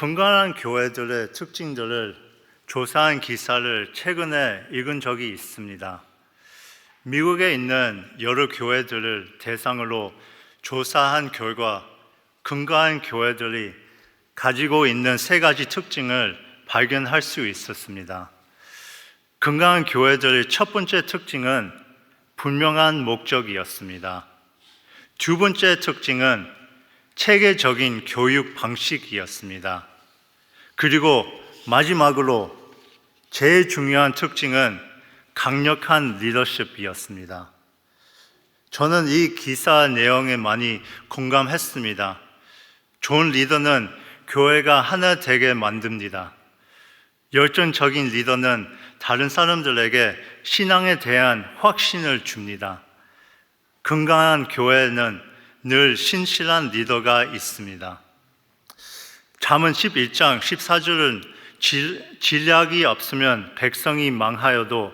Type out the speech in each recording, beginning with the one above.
건강한 교회들의 특징들을 조사한 기사를 최근에 읽은 적이 있습니다. 미국에 있는 여러 교회들을 대상으로 조사한 결과 건강한 교회들이 가지고 있는 세 가지 특징을 발견할 수 있었습니다. 건강한 교회들의 첫 번째 특징은 분명한 목적이었습니다. 두 번째 특징은 체계적인 교육 방식이었습니다. 그리고 마지막으로 제일 중요한 특징은 강력한 리더십이었습니다. 저는 이 기사 내용에 많이 공감했습니다. 좋은 리더는 교회가 하나 되게 만듭니다. 열정적인 리더는 다른 사람들에게 신앙에 대한 확신을 줍니다. 건강한 교회는 늘 신실한 리더가 있습니다. 잠언 11장 14절은 진략이 없으면 백성이 망하여도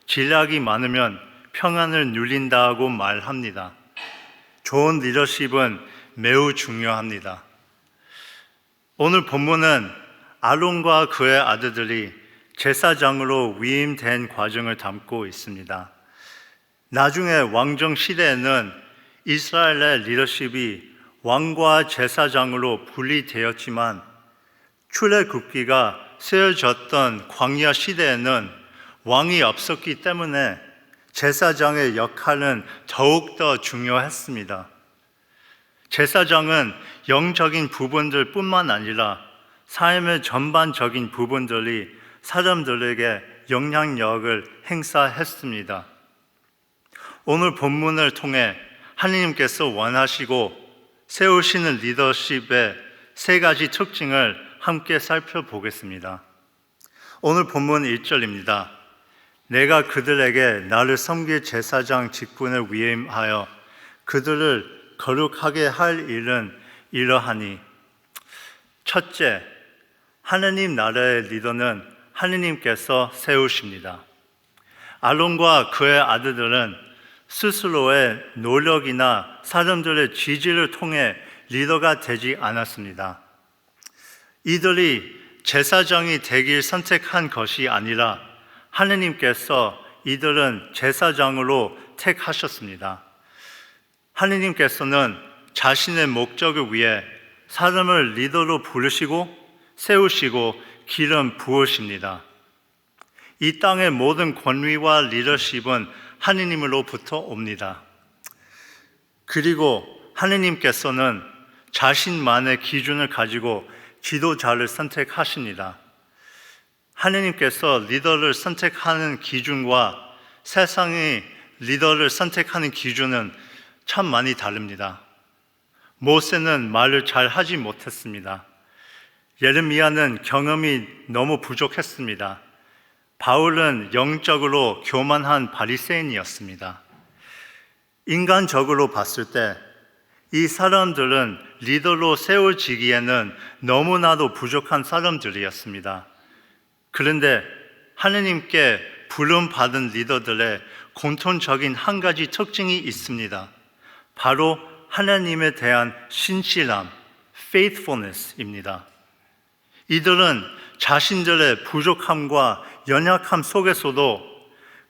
진략이 많으면 평안을 누린다고 말합니다. 좋은 리더십은 매우 중요합니다. 오늘 본문은 아론과 그의 아들들이 제사장으로 위임된 과정을 담고 있습니다. 나중에 왕정 시대에는 이스라엘의 리더십이 왕과 제사장으로 분리되었지만 출애굽기가 세워졌던 광야 시대에는 왕이 없었기 때문에 제사장의 역할은 더욱더 중요했습니다. 제사장은 영적인 부분들 뿐만 아니라 삶의 전반적인 부분들이 사람들에게 영향력을 행사했습니다. 오늘 본문을 통해 하나님께서 원하시고 세우시는 리더십의 세 가지 특징을 함께 살펴보겠습니다. 오늘 본문 1절입니다. 내가 그들에게 나를 섬길 제사장 직분을 위임하여 그들을 거룩하게 할 일은 이러하니. 첫째, 하느님 나라의 리더는 하느님께서 세우십니다. 아론과 그의 아들들은 스스로의 노력이나 사람들의 지지를 통해 리더가 되지 않았습니다. 이들이 제사장이 되길 선택한 것이 아니라 하느님께서 이들은 제사장으로 택하셨습니다. 하느님께서는 자신의 목적을 위해 사람을 리더로 부르시고 세우시고 기름 부으십니다. 이 땅의 모든 권위와 리더십은 하느님으로부터 옵니다. 그리고 하느님께서는 자신만의 기준을 가지고 지도자를 선택하십니다. 하느님께서 리더를 선택하는 기준과 세상의 리더를 선택하는 기준은 참 많이 다릅니다. 모세는 말을 잘 하지 못했습니다. 예레미야는 경험이 너무 부족했습니다. 바울은 영적으로 교만한 바리새인이었습니다. 인간적으로 봤을 때 이 사람들은 리더로 세워지기에는 너무나도 부족한 사람들이었습니다. 그런데 하느님께 부름받은 리더들의 공통적인 한 가지 특징이 있습니다. 바로 하나님에 대한 신실함, faithfulness입니다. 이들은 자신들의 부족함과 연약함 속에서도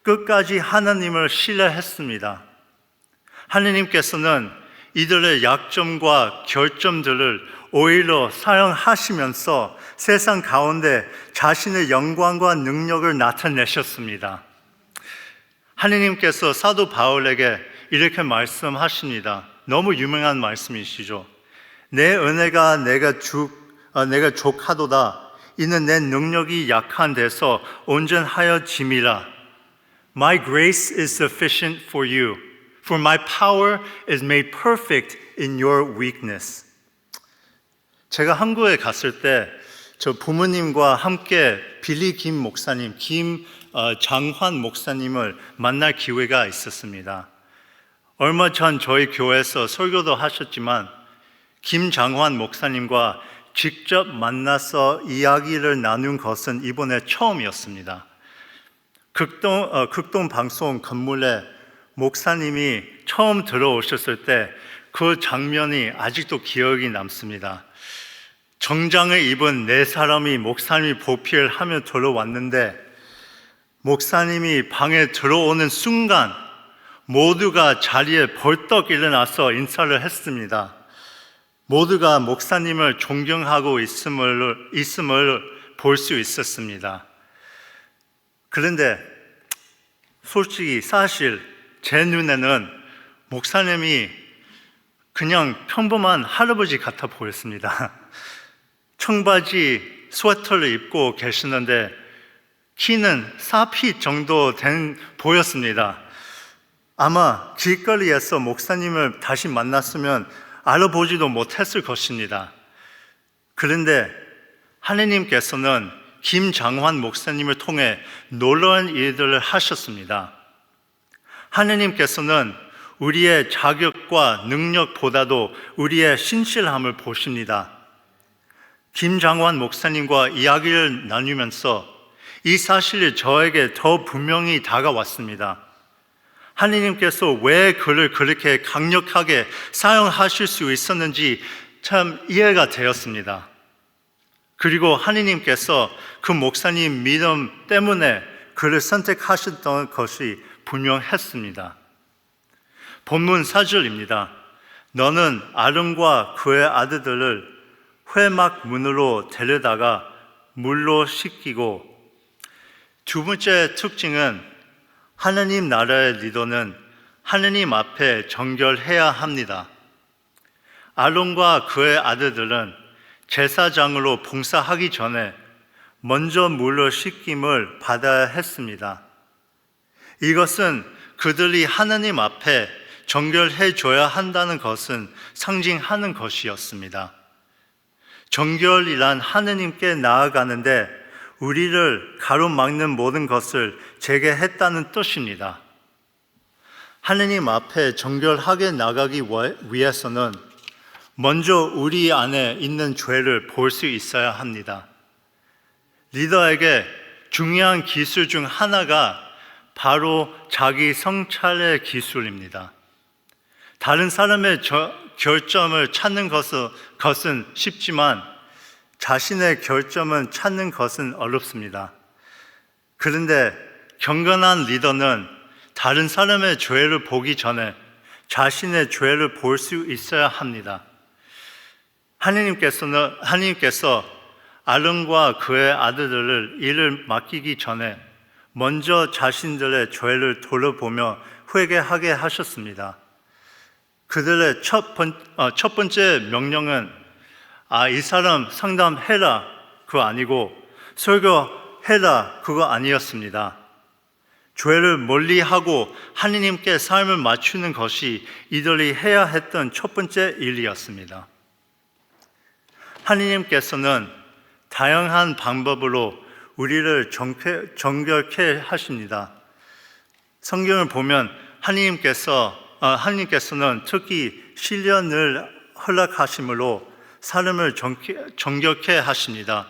끝까지 하나님을 신뢰했습니다. 하느님께서는 이들의 약점과 결점들을 오히려 사용하시면서 세상 가운데 자신의 영광과 능력을 나타내셨습니다. 하느님께서 사도 바울에게 이렇게 말씀하십니다. 너무 유명한 말씀이시죠. 내 은혜가 내가 족하도다. 이는 내 능력이 약한 데서 온전하여짐이라. My grace is sufficient for you, for my power is made perfect in your weakness. 제가 한국에 갔을 때 저 부모님과 함께 빌리 김 목사님, 장환 목사님을 만날 기회가 있었습니다. 얼마 전 저희 교회에서 설교도 하셨지만 김장환 목사님과 직접 만나서 이야기를 나눈 것은 이번에 처음이었습니다. 극동 방송 건물에 목사님이 처음 들어오셨을 때 그 장면이 아직도 기억이 남습니다. 정장을 입은 네 사람이 목사님이 보필을 하며 들어왔는데 목사님이 방에 들어오는 순간 모두가 자리에 벌떡 일어나서 인사를 했습니다. 모두가 목사님을 존경하고 있음을 볼 수 있었습니다. 그런데 솔직히 사실 제 눈에는 목사님이 그냥 평범한 할아버지 같아 보였습니다. 청바지, 스웨터를 입고 계시는데 키는 4피 정도 보였습니다. 아마 길거리에서 목사님을 다시 만났으면 알아보지도 못했을 것입니다. 그런데 하느님께서는 김장환 목사님을 통해 놀라운 일들을 하셨습니다. 하느님께서는 우리의 자격과 능력보다도 우리의 신실함을 보십니다. 김장환 목사님과 이야기를 나누면서 이 사실이 저에게 더 분명히 다가왔습니다. 하느님께서 왜 그를 그렇게 강력하게 사용하실 수 있었는지 참 이해가 되었습니다. 그리고 하느님께서 그 목사님 믿음 때문에 그를 선택하셨던 것이 분명했습니다. 본문 4절입니다. 너는 아론과 그의 아들들을 회막 문으로 데려다가 물로 씻기고, 두 번째 특징은 하느님 나라의 리더는 하느님 앞에 정결해야 합니다. 아론과 그의 아들들은 제사장으로 봉사하기 전에 먼저 물로 씻김을 받아야 했습니다. 이것은 그들이 하느님 앞에 정결해 줘야 한다는 것은 상징하는 것이었습니다. 정결이란 하느님께 나아가는데 우리를 가로막는 모든 것을 제거했다는 뜻입니다. 하느님 앞에 정결하게 나가기 위해서는 먼저 우리 안에 있는 죄를 볼 수 있어야 합니다. 리더에게 중요한 기술 중 하나가 바로 자기 성찰의 기술입니다. 다른 사람의 결점을 찾는 것은 쉽지만 자신의 결점을 찾는 것은 어렵습니다. 그런데 경건한 리더는 다른 사람의 죄를 보기 전에 자신의 죄를 볼 수 있어야 합니다. 하느님께서 아론과 그의 아들들을 일을 맡기기 전에 먼저 자신들의 죄를 돌아보며 회개하게 하셨습니다. 그들의 첫 번째 명령은 이 사람 상담해라 그거 아니고 설교해라 그거 아니었습니다. 죄를 멀리하고 하느님께 삶을 맞추는 것이 이들이 해야 했던 첫 번째 일이었습니다. 하느님께서는 다양한 방법으로 우리를 정결케 하십니다. 성경을 보면 하느님께서는 특히 시련을 허락하심으로 사람을 정결케 하십니다.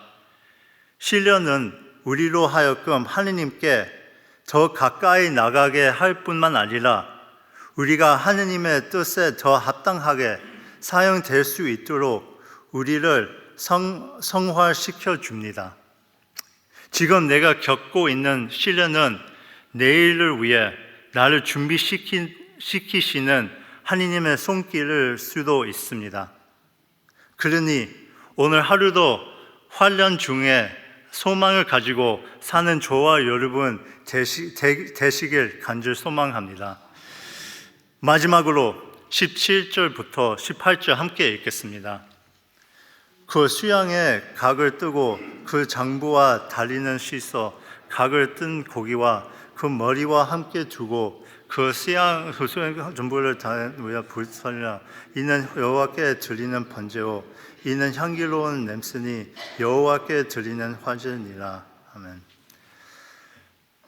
시련은 우리로 하여금 하느님께 더 가까이 나가게 할 뿐만 아니라 우리가 하느님의 뜻에 더 합당하게 사용될 수 있도록 우리를 성화시켜 줍니다. 지금 내가 겪고 있는 시련은 내일을 위해 나를 준비시키시는 하느님의 손길일 수도 있습니다. 그러니 오늘 하루도 환련 중에 소망을 가지고 사는 저와 여러분 되시길 간절히 소망합니다. 마지막으로 17절부터 18절 함께 읽겠습니다. 그 수양에 각을 뜨고 그 장부와 다리는 씻어 각을 뜬 고기와 그 머리와 함께 두고 그 수양 전부를 다 위에 불살라. 이는 여호와께 드리는 번제요 이는 향기로운 냄새니 여호와께 드리는 화제니라. 아멘.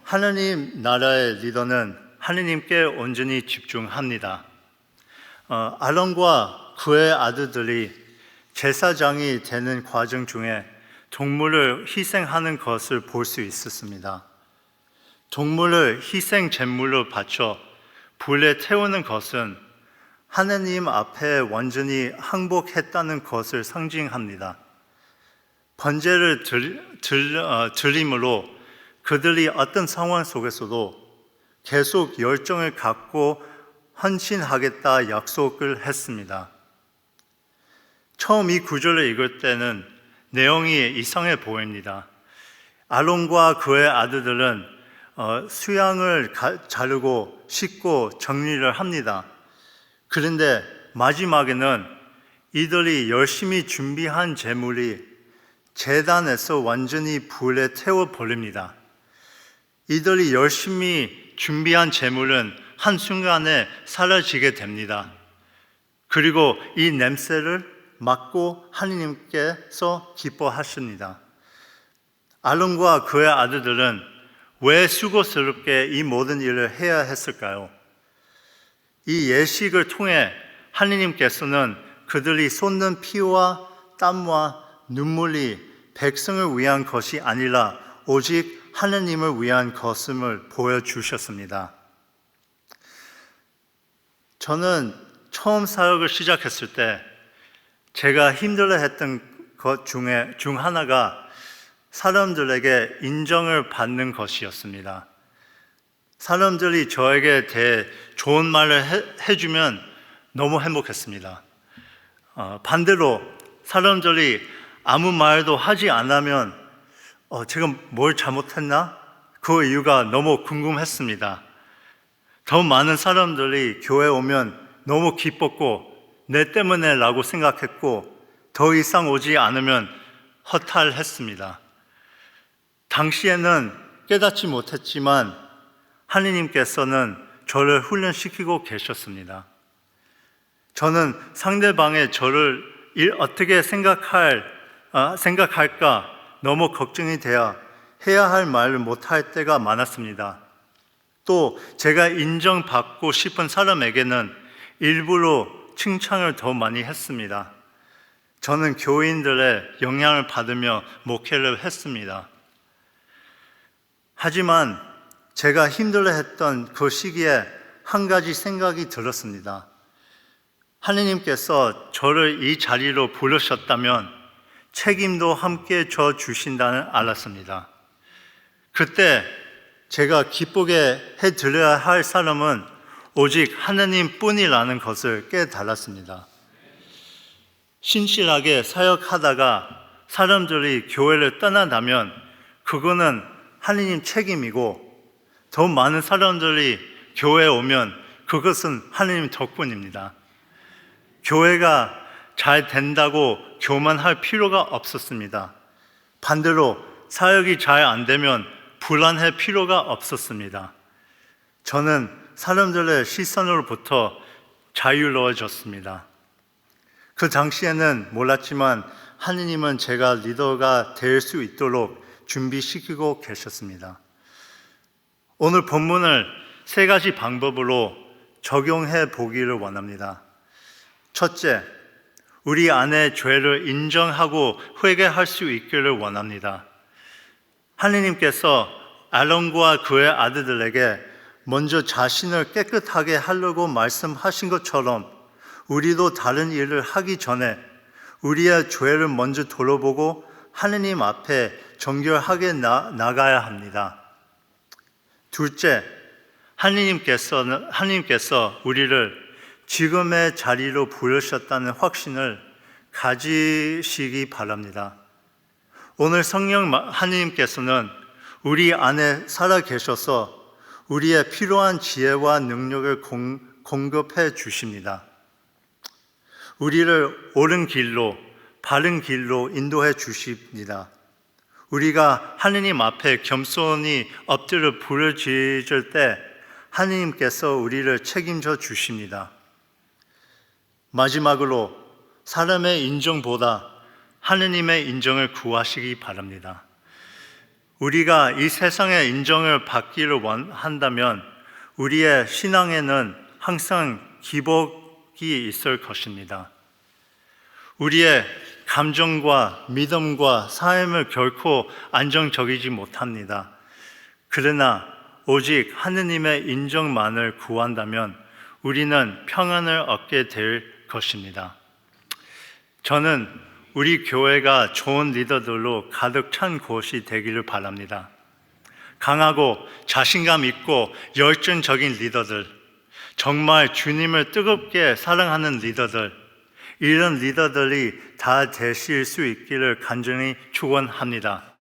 하느님 나라의 리더는 하느님께 온전히 집중합니다. 아론과 그의 아들들이 제사장이 되는 과정 중에 동물을 희생하는 것을 볼 수 있었습니다. 동물을 희생 제물로 바쳐 불에 태우는 것은 하느님 앞에 완전히 항복했다는 것을 상징합니다. 번제를 드림으로 그들이 어떤 상황 속에서도 계속 열정을 갖고 헌신하겠다 약속을 했습니다. 처음 이 구절을 읽을 때는 내용이 이상해 보입니다. 아론과 그의 아들들은 수양을 자르고 씻고 정리를 합니다. 그런데 마지막에는 이들이 열심히 준비한 제물이 제단에서 완전히 불에 태워버립니다. 이들이 열심히 준비한 제물은 한순간에 사라지게 됩니다. 그리고 이 냄새를 맡고 하느님께서 기뻐하십니다. 아론과 그의 아들들은 왜 수고스럽게 이 모든 일을 해야 했을까요? 이 예식을 통해 하느님께서는 그들이 쏟는 피와 땀과 눈물이 백성을 위한 것이 아니라 오직 하느님을 위한 것임을 보여주셨습니다. 저는 처음 사역을 시작했을 때 제가 힘들어했던 것 중 하나가 사람들에게 인정을 받는 것이었습니다. 사람들이 저에게 대해 좋은 말을 해주면 너무 행복했습니다. 반대로 사람들이 아무 말도 하지 않으면 제가 뭘 잘못했나? 그 이유가 너무 궁금했습니다. 더 많은 사람들이 교회에 오면 너무 기뻤고 내 때문에 라고 생각했고 더 이상 오지 않으면 허탈했습니다. 당시에는 깨닫지 못했지만 하느님께서는 저를 훈련시키고 계셨습니다. 저는 상대방의 저를 어떻게 생각할까 너무 걱정이 되어 해야 할 말을 못할 때가 많았습니다. 또 제가 인정받고 싶은 사람에게는 일부러 칭찬을 더 많이 했습니다. 저는 교인들의 영향을 받으며 목회를 했습니다. 하지만 제가 힘들어했던 그 시기에 한 가지 생각이 들었습니다. 하느님께서 저를 이 자리로 부르셨다면 책임도 함께 져 주신다는 알았습니다. 그때 제가 기쁘게 해드려야 할 사람은 오직 하느님뿐이라는 것을 깨달았습니다. 신실하게 사역하다가 사람들이 교회를 떠난다면 그거는 하느님 책임이고 더 많은 사람들이 교회에 오면 그것은 하느님 덕분입니다. 교회가 잘 된다고 교만할 필요가 없었습니다. 반대로 사역이 잘 안 되면 불안할 필요가 없었습니다. 저는 사람들의 시선으로부터 자유로워졌습니다. 그 당시에는 몰랐지만 하느님은 제가 리더가 될 수 있도록 준비시키고 계셨습니다. 오늘 본문을 3가지 방법으로 적용해 보기를 원합니다. 첫째, 우리 안에 죄를 인정하고 회개할 수 있기를 원합니다. 하느님께서 아론과 그의 아들들에게 먼저 자신을 깨끗하게 하려고 말씀하신 것처럼 우리도 다른 일을 하기 전에 우리의 죄를 먼저 돌아보고 하느님 앞에 정결하게 나가야 합니다. 둘째, 하느님께서 우리를 지금의 자리로 부르셨다는 확신을 가지시기 바랍니다. 오늘 성령 하느님께서는 우리 안에 살아 계셔서 우리의 필요한 지혜와 능력을 공급해 주십니다. 우리를 옳은 길로, 바른 길로 인도해 주십니다. 우리가 하느님 앞에 겸손히 엎드려 부르짖을 때 하느님께서 우리를 책임져 주십니다. 마지막으로 사람의 인정보다 하느님의 인정을 구하시기 바랍니다. 우리가 이 세상의 인정을 받기를 원한다면 우리의 신앙에는 항상 기복이 있을 것입니다. 우리의 감정과 믿음과 삶을 결코 안정적이지 못합니다. 그러나 오직 하느님의 인정만을 구한다면 우리는 평안을 얻게 될 것입니다. 저는 우리 교회가 좋은 리더들로 가득 찬 곳이 되기를 바랍니다. 강하고 자신감 있고 열정적인 리더들, 정말 주님을 뜨겁게 사랑하는 리더들, 이런 리더들이 다 되실 수 있기를 간절히 축원합니다.